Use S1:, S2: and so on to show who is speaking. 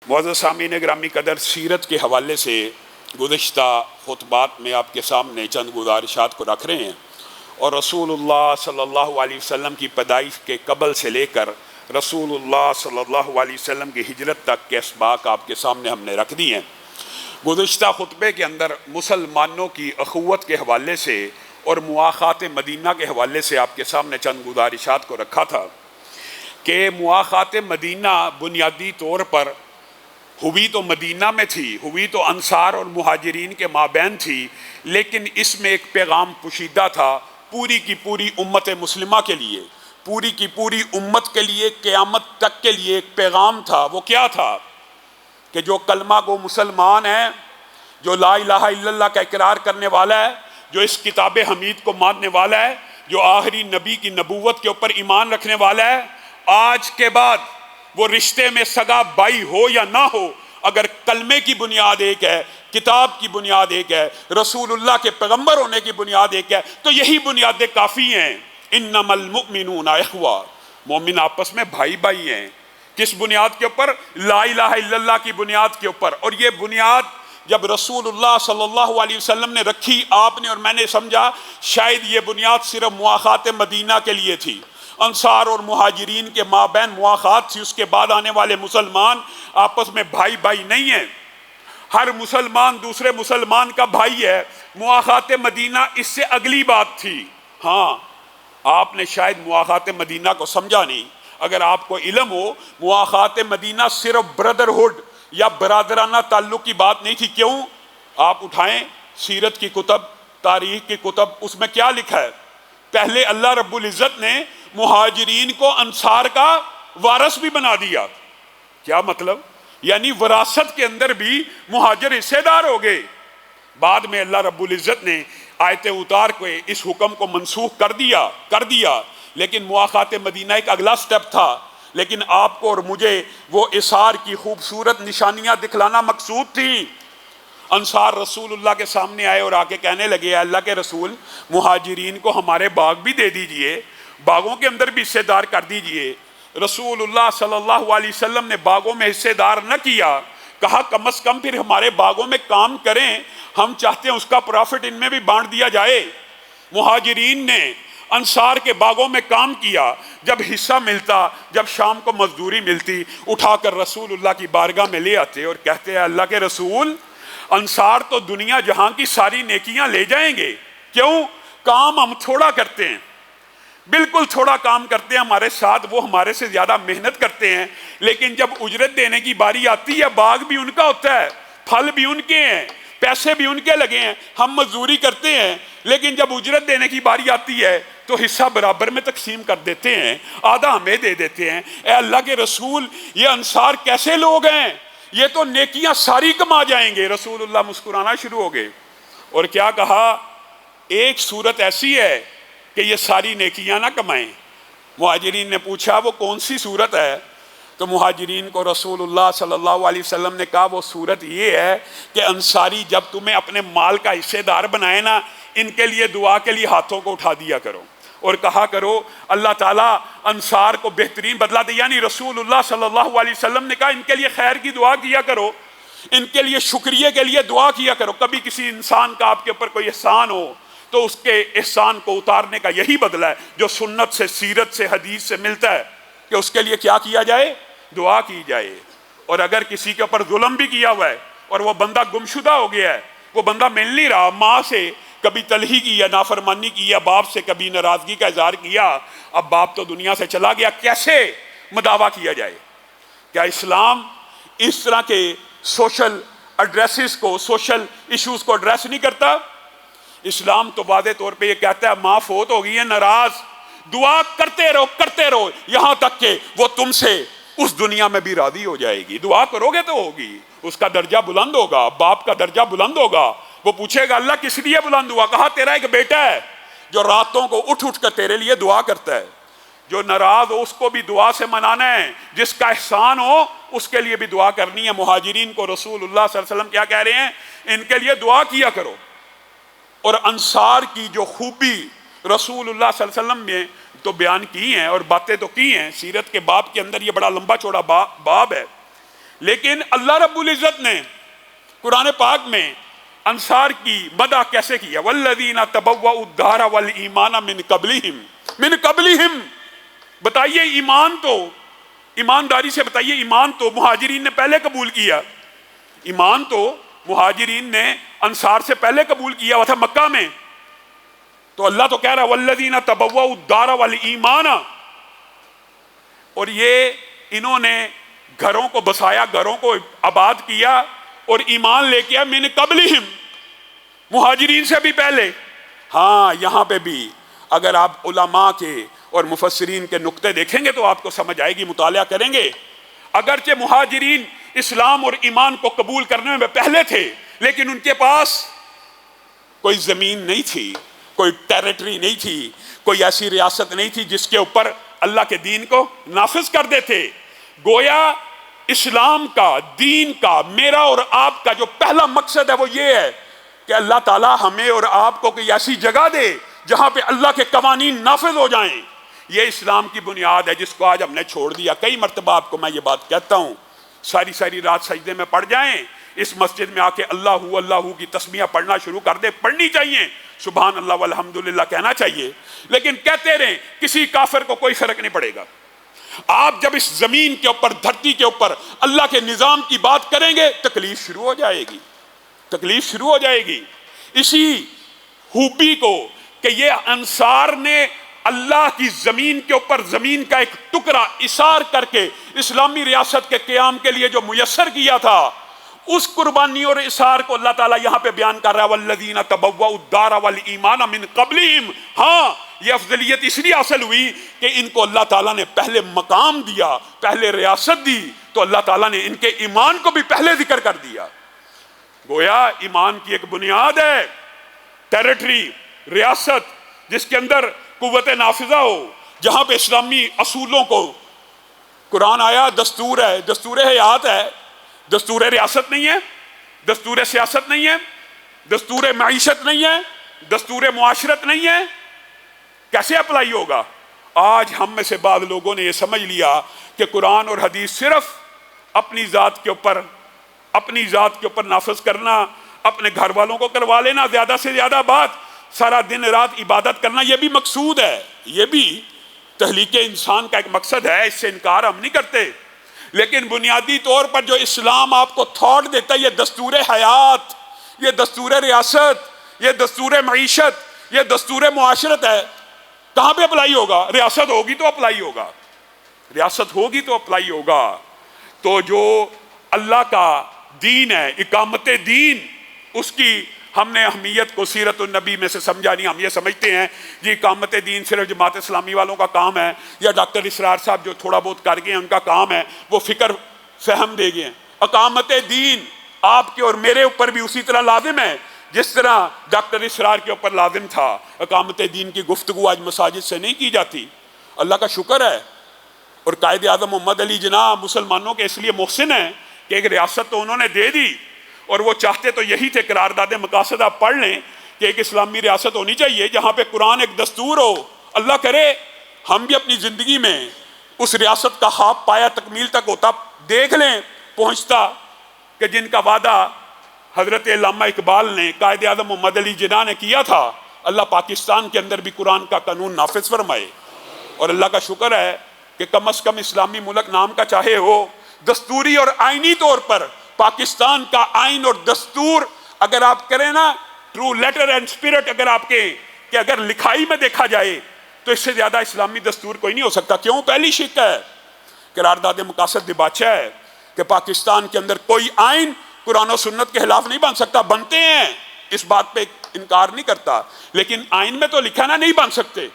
S1: معزز سامعین گرامی قدر، سیرت کے حوالے سے گزشتہ خطبات میں آپ کے سامنے چند گزارشات کو رکھ رہے ہیں، اور رسول اللہ صلی اللہ علیہ وسلم کی پیدائش کے قبل سے لے کر رسول اللہ صلی اللہ علیہ وسلم کی ہجرت تک کے اسباق آپ کے سامنے ہم نے رکھ دی ہیں۔ گزشتہ خطبے کے اندر مسلمانوں کی اخوت کے حوالے سے اور مواخات مدینہ کے حوالے سے آپ کے سامنے چند گزارشات کو رکھا تھا کہ مواخات مدینہ بنیادی طور پر ہوئی تو مدینہ میں تھی، ہوئی تو انصار اور مہاجرین کے مابین تھی، لیکن اس میں ایک پیغام پوشیدہ تھا پوری کی پوری امت مسلمہ کے لیے، پوری کی پوری امت کے لیے، قیامت تک کے لیے ایک پیغام تھا۔ وہ کیا تھا کہ جو کلمہ گو مسلمان ہے، جو لا الہ الا اللہ کا اقرار کرنے والا ہے، جو اس کتاب حمید کو ماننے والا ہے، جو آخری نبی کی نبوت کے اوپر ایمان رکھنے والا ہے، آج کے بعد وہ رشتے میں سگا بائی ہو یا نہ ہو، اگر کلمے کی بنیاد ایک ہے، کتاب کی بنیاد ایک ہے، رسول اللہ کے پیغمبر ہونے کی بنیاد ایک ہے، تو یہی بنیادیں کافی ہیں۔ انما المؤمنون اخوہ، مومن آپس میں بھائی بھائی ہیں۔ کس بنیاد کے اوپر؟ لا الہ الا اللہ کی بنیاد کے اوپر۔ اور یہ بنیاد جب رسول اللہ صلی اللہ علیہ وسلم نے رکھی، آپ نے اور میں نے سمجھا شاید یہ بنیاد صرف مواخات مدینہ کے لیے تھی، انصار اور مہاجرین کے مابین مواخات تھی، اس کے بعد آنے والے مسلمان آپس میں بھائی بھائی نہیں ہیں، ہر مسلمان دوسرے مسلمان کا بھائی ہے۔ مواخات مدینہ اس سے اگلی بات تھی۔ ہاں، آپ نے شاید مواخات مدینہ کو سمجھا نہیں۔ اگر آپ کو علم ہو، مواخات مدینہ صرف برادرہڈ یا برادرانہ تعلق کی بات نہیں تھی۔ کیوں؟ آپ اٹھائیں سیرت کی کتب، تاریخ کی کتب، اس میں کیا لکھا ہے؟ پہلے اللہ رب العزت نے مہاجرین کو انصار کا وارث بھی بنا دیا۔ کیا مطلب؟ یعنی وراثت کے اندر بھی مہاجر حصے دار ہو گئے۔ بعد میں اللہ رب العزت نے آیت اتار کے اس حکم کو منسوخ کر دیا، لیکن مواخات مدینہ ایک اگلا سٹیپ تھا۔ لیکن آپ کو اور مجھے وہ اثار کی خوبصورت نشانیاں دکھلانا مقصود تھی۔ انصار رسول اللہ کے سامنے آئے اور آ کے کہنے لگے، اللہ کے رسول، مہاجرین کو ہمارے باغ بھی دے دیجئے، باغوں کے اندر بھی حصے دار کر دیجئے۔ رسول اللہ صلی اللہ علیہ وسلم نے باغوں میں حصے دار نہ کیا، کہا کم از کم پھر ہمارے باغوں میں کام کریں، ہم چاہتے ہیں اس کا پروفٹ ان میں بھی بانٹ دیا جائے۔ مہاجرین نے انصار کے باغوں میں کام کیا، جب حصہ ملتا، جب شام کو مزدوری ملتی، اٹھا کر رسول اللہ کی بارگاہ میں لے آتے اور کہتے ہیں اللہ کے رسول، انصار تو دنیا جہاں کی ساری نیکیاں لے جائیں گے، کیوں؟ کام ہم تھوڑا کرتے ہیں، بالکل تھوڑا کام کرتے ہیں، ہمارے ساتھ وہ ہمارے سے زیادہ محنت کرتے ہیں، لیکن جب اجرت دینے کی باری آتی ہے، باغ بھی ان کا ہوتا ہے، پھل بھی ان کے ہیں، پیسے بھی ان کے لگے ہیں، ہم مزدوری کرتے ہیں، لیکن جب اجرت دینے کی باری آتی ہے تو حصہ برابر میں تقسیم کر دیتے ہیں، آدھا ہمیں دے دیتے ہیں۔ اے اللہ کے رسول، یہ انصار کیسے لوگ ہیں؟ یہ تو نیکیاں ساری کما جائیں گے۔ رسول اللہ مسکرانا شروع ہو گئے اور کیا کہا؟ ایک صورت ایسی ہے کہ یہ ساری نیکیاں نہ کمائیں۔ مہاجرین نے پوچھا وہ کون سی صورت ہے؟ تو مہاجرین کو رسول اللہ صلی اللہ علیہ وسلم نے کہا وہ صورت یہ ہے کہ انصاری جب تمہیں اپنے مال کا حصے دار بنائے نا، ان کے لیے دعا کے لیے ہاتھوں کو اٹھا دیا کرو اور کہا کرو اللہ تعالیٰ انصار کو بہترین بدلہ دے۔ یعنی رسول اللہ صلی اللہ علیہ وسلم نے کہا ان کے لیے خیر کی دعا کیا کرو، ان کے لیے شکریہ کے لیے دعا کیا کرو۔ کبھی کسی انسان کا آپ کے اوپر کوئی احسان ہو تو اس کے احسان کو اتارنے کا یہی بدلہ ہے جو سنت سے، سیرت سے، حدیث سے ملتا ہے، کہ اس کے لیے کیا کیا جائے؟ دعا کی جائے۔ اور اگر کسی کے اوپر ظلم بھی کیا ہوا ہے اور وہ بندہ گمشدہ ہو گیا ہے، وہ بندہ مل نہیں رہا، ماں سے کبھی تلہی کی یا نافرمانی کی یا باپ سے کبھی ناراضگی کا اظہار کیا، اب باپ تو دنیا سے چلا گیا، کیسے مداوع کیا جائے؟ کیا اسلام اس طرح کے سوشل ایڈریسز کو، سوشل ایشوز کو ایڈریس نہیں کرتا؟ اسلام تو واضح طور پہ یہ کہتا ہے ماں فوت ہو گئی ہے، ناراض، دعا کرتے رہو یہاں تک کہ وہ تم سے اس دنیا میں بھی راضی ہو جائے گی۔ دعا کرو گے تو ہوگی، اس کا درجہ بلند ہوگا، باپ کا درجہ بلند ہوگا۔ وہ پوچھے گا اللہ کس لیے بلند ہوا؟ کہا تیرا ایک بیٹا ہے جو راتوں کو اٹھ کر تیرے لیے دعا کرتا ہے، جو ناراض ہو اس کو بھی دعا سے منانا ہے، جس کا احسان ہو اس کے لیے بھی دعا کرنی ہے۔ مہاجرین کو رسول اللہ صلی اللہ علیہ وسلم کیا کہہ رہے ہیں؟ ان کے لیے دعا کیا کرو۔ اور انصار کی جو خوبی رسول اللہ صلی اللہ علیہ وسلم نے تو بیان کی ہیں اور باتیں تو کی ہیں، سیرت کے باب کے اندر یہ بڑا لمبا چوڑا باب ہے، لیکن اللہ رب العزت نے قرآن پاک میں انصار کی مدح کیسے کیا؟ والذین تبوؤا الدار والایمان من قبلہم بتائیے ایمان تو، ایمانداری سے بتائیے، ایمان تو مہاجرین نے پہلے قبول کیا، ایمان تو مہاجرین نے انصار سے پہلے قبول کیا ہوا تھا مکہ میں. تو اللہ تو کہہ رہا ہے والذین تبوؤا الدار والایمان، اور یہ انہوں نے گھروں کو بسایا، گھروں کو آباد کیا اور ایمان لے کے من قبلہم، مہاجرین سے بھی پہلے. ہاں یہاں پہ بھی اگر آپ علماء کے اور مفسرین کے نقطے دیکھیں گے تو آپ کو سمجھ آئے گی، مطالعہ کریں گے. اگرچہ مہاجرین اسلام اور ایمان کو قبول کرنے میں پہلے تھے، لیکن ان کے پاس کوئی زمین نہیں تھی، کوئی ٹیریٹری نہیں تھی، کوئی ایسی ریاست نہیں تھی جس کے اوپر اللہ کے دین کو نافذ کر دیتے. گویا اسلام کا، دین کا، میرا اور آپ کا جو پہلا مقصد ہے وہ یہ ہے کہ اللہ تعالی ہمیں اور آپ کو کوئی ایسی جگہ دے جہاں پہ اللہ کے قوانین نافذ ہو جائیں. یہ اسلام کی بنیاد ہے جس کو آج ہم نے چھوڑ دیا. کئی مرتبہ آپ کو میں یہ بات کہتا ہوں، ساری رات سجدے میں پڑ جائیں، اس مسجد میں آ کے اللہ کی تسبیحیں پڑھنا شروع کر دے، پڑھنی چاہیے، سبحان اللہ والحمدللہ کہنا چاہیے، لیکن کہتے رہیں کسی کافر کو کوئی فرق نہیں پڑے گا. آپ جب اس زمین کے اوپر، دھرتی کے اوپر اللہ کے نظام کی بات کریں گے تکلیف شروع ہو جائے گی، تکلیف شروع ہو جائے گی. اسی خوبی کو کہ یہ انصار نے اللہ کی زمین کے اوپر زمین کا ایک ٹکڑا اثار کر کے اسلامی ریاست کے قیام کے لیے جو میسر کیا تھا، اس قربانی اور اثار کو اللہ تعالیٰ یہاں پہ بیان کر رہا ہے والذین تبوؤا الدار والایمان من قبلہم. ہاں یہ افضلیت اس لیے حاصل ہوئی کہ ان کو اللہ تعالیٰ نے پہلے مقام دیا، پہلے ریاست دی، تو اللہ تعالیٰ نے ان کے ایمان کو بھی پہلے ذکر کر دیا. گویا ایمان کی ایک بنیاد ہے ٹیریٹری، ریاست، جس کے اندر قوت نافذہ ہو، جہاں پہ اسلامی اصولوں کو قرآن آیا، دستور ہے، دستور حیات ہے، دستور ریاست نہیں ہے، دستور سیاست نہیں ہے، دستور معیشت نہیں ہے، دستور معاشرت نہیں ہے. کیسے اپلائی ہوگا؟ آج ہم میں سے بعض لوگوں نے یہ سمجھ لیا کہ قرآن اور حدیث صرف اپنی ذات کے اوپر نافذ کرنا، اپنے گھر والوں کو کروا لینا، زیادہ سے زیادہ بات، سارا دن رات عبادت کرنا، یہ بھی مقصود ہے، یہ بھی تخلیق انسان کا ایک مقصد ہے، اس سے انکار ہم نہیں کرتے. لیکن بنیادی طور پر جو اسلام آپ کو تھاٹ دیتا ہے، یہ دستور حیات، یہ دستور ریاست، یہ دستور معیشت، یہ دستور معاشرت ہے، کہاں پہ اپلائی ہوگا؟ ریاست ہوگی تو اپلائی ہوگا، ریاست ہوگی تو اپلائی ہوگا. تو جو اللہ کا دین ہے، اقامت دین، اس کی ہم نے اہمیت کو سیرت النبی میں سے سمجھا نہیں. ہم یہ سمجھتے ہیں یہ اقامت دین صرف جماعت اسلامی والوں کا کام ہے، یا ڈاکٹر اسرار صاحب جو تھوڑا بہت کر گئے ہیں ان کا کام ہے، وہ فکر فہم دے گئے ہیں. اقامت دین آپ کے اور میرے اوپر بھی اسی طرح لازم ہے جس طرح ڈاکٹر اسرار کے اوپر لازم تھا. اقامت دین کی گفتگو آج مساجد سے نہیں کی جاتی، اللہ کا شکر ہے. اور قائد اعظم محمد علی جناح مسلمانوں کے اس لیے محسن ہیں کہ ایک ریاست تو انہوں نے دے دی، اور وہ چاہتے تو یہی تھے، قرارداد مقاصد آپ پڑھ لیں کہ ایک اسلامی ریاست ہونی چاہیے جہاں پہ قرآن ایک دستور ہو. اللہ کرے ہم بھی اپنی زندگی میں اس ریاست کا خواب پایا تکمیل تک ہوتا، دیکھ لیں پہنچتا کہ جن کا وعدہ حضرت علامہ اقبال نے، قائد اعظم محمد علی جناح نے کیا تھا، اللہ پاکستان کے اندر بھی قرآن کا قانون نافذ فرمائے. اور اللہ کا شکر ہے کہ کم از کم اسلامی ملک نام کا چاہے ہو، دستوری اور آئینی طور پر پاکستان کا آئین اور دستور اگر آپ کریں نا، ٹرو لیٹر اینڈ اسپرٹ اگر آپ کے، کہ اگر لکھائی میں دیکھا جائے تو اس سے زیادہ اسلامی دستور کوئی نہیں ہو سکتا. کیوں؟ پہلی شک ہے قرارداد مقاصد دباچہ ہے کہ پاکستان کے اندر کوئی آئین قرآن و سنت کے خلاف نہیں بن سکتا. بنتے ہیں، اس بات پہ انکار نہیں کرتا، لیکن آئین میں تو لکھا نا نہیں بن سکتے.